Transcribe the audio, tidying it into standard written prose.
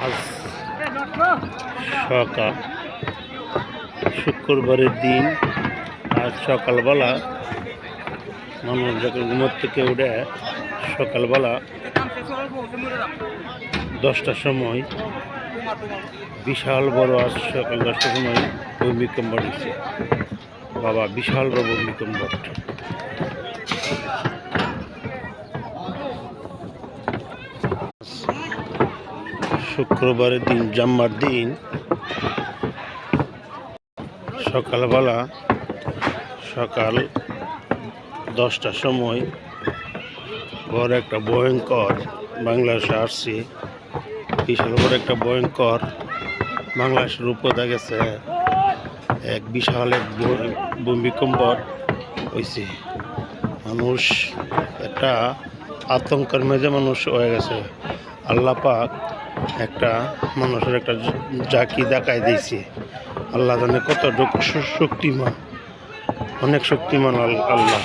আজ সকাল শুক্রবারের দিন। আজ সকালবেলা মানুষ যখন ঘুমোর থেকে উঠে সকালবেলা 10টার সময় বিশাল বড়, আজ সকাল 10টার সময় ভূমিকম্প দিচ্ছে। বাবা, বিশাল বড় ভূমিকম্প। শুক্রবারের দিন, জাম্মার দিন, সকালবেলা সকাল 10টার সময় বড় একটা ভয়ঙ্কর বাংলাদেশে আসছে। বিশাল বড় একটা ভয়ঙ্কর বাংলাদেশের উপরে গেছে। এক বিশাল এক ভূমিকম্প হয়েছে। মানুষ একটা আতঙ্কের মেজে মানুষ হয়ে গেছে। আল্লাহ পাক একটা মানুষের একটা জাকি দেখাই দিয়েছে। আল্লাহ জানে কত শক্তিমান, অনেক শক্তিমান আল্লাহ।